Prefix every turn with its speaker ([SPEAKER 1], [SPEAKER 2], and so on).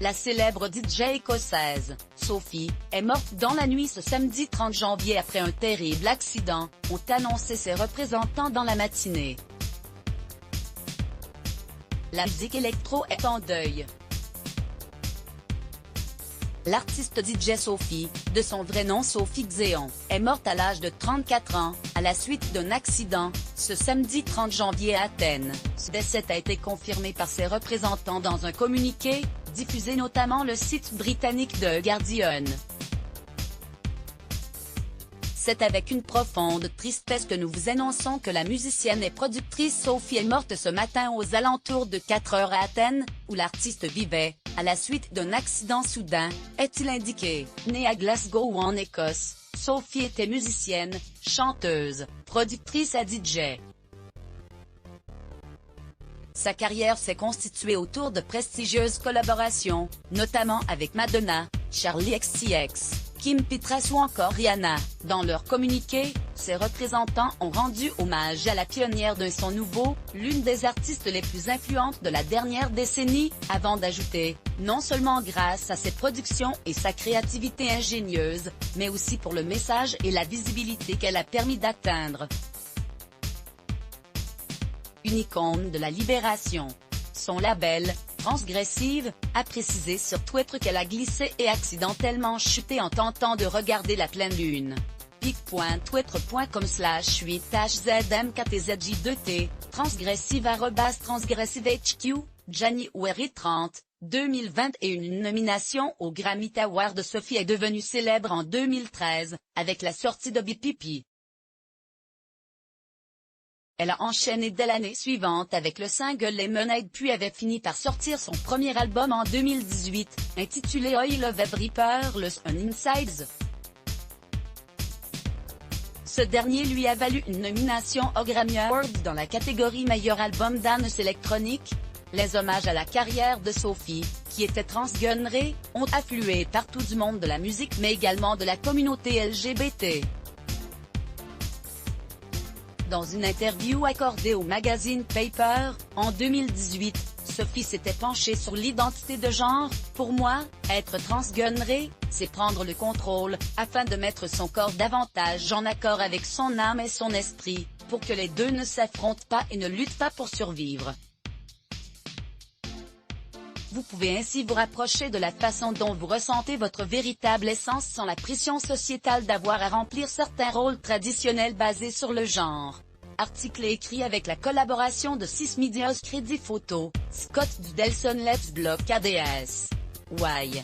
[SPEAKER 1] La célèbre DJ écossaise, Sophie, est morte dans la nuit ce samedi 30 janvier après un terrible accident, ont annoncé ses représentants dans la matinée. La musique électro est en deuil. L'artiste DJ Sophie, de son vrai nom Sophie Xéon, est morte à l'âge de 34 ans, à la suite d'un accident, ce samedi 30 janvier à Athènes. Ce décès a été confirmé par ses représentants dans un communiqué, diffusé notamment le site britannique The Guardian. C'est avec une profonde tristesse que nous vous annonçons que la musicienne et productrice Sophie est morte ce matin aux alentours de 4 heures à Athènes, où l'artiste vivait, à la suite d'un accident soudain, est-il indiqué. Née à Glasgow ou en Écosse, Sophie était musicienne, chanteuse, productrice et DJ. Sa carrière s'est constituée autour de prestigieuses collaborations, notamment avec Madonna, Charli XCX, Kim Petras ou encore Rihanna. Dans leur communiqué, ses représentants ont rendu hommage à la pionnière d'un son nouveau, l'une des artistes les plus influentes de la dernière décennie, avant d'ajouter, non seulement grâce à ses productions et sa créativité ingénieuse, mais aussi pour le message et la visibilité qu'elle a permis d'atteindre. Une icône de la libération. Son label, Transgressive, a précisé sur Twitter qu'elle a glissé et accidentellement chuté en tentant de regarder la pleine lune. pic.twitter.com/8HZMKTZJ2T, transgressive @transgressivehq, January 30, 2021. Une nomination aux Grammy Awards. Sophie est devenue célèbre en 2013, avec la sortie de BPP. Elle a enchaîné dès l'année suivante avec le single Lemonade puis avait fini par sortir son premier album en 2018, intitulé Oil of Every Pearl on Insides. Ce dernier lui a valu une nomination aux Grammy Awards dans la catégorie Meilleur album dance électronique. Les hommages à la carrière de Sophie, qui était transgenrée, ont afflué partout du monde de la musique mais également de la communauté LGBT. Dans une interview accordée au magazine Paper, en 2018, Sophie s'était penchée sur l'identité de genre. Pour moi, être transgenrée, c'est prendre le contrôle, afin de mettre son corps davantage en accord avec son âme et son esprit, pour que les deux ne s'affrontent pas et ne luttent pas pour survivre. Vous pouvez ainsi vous rapprocher de la façon dont vous ressentez votre véritable essence sans la pression sociétale d'avoir à remplir certains rôles traditionnels basés sur le genre. Article écrit avec la collaboration de 6 Medias Crédit Photo, Scott du Delson Let's Block ADS. Why?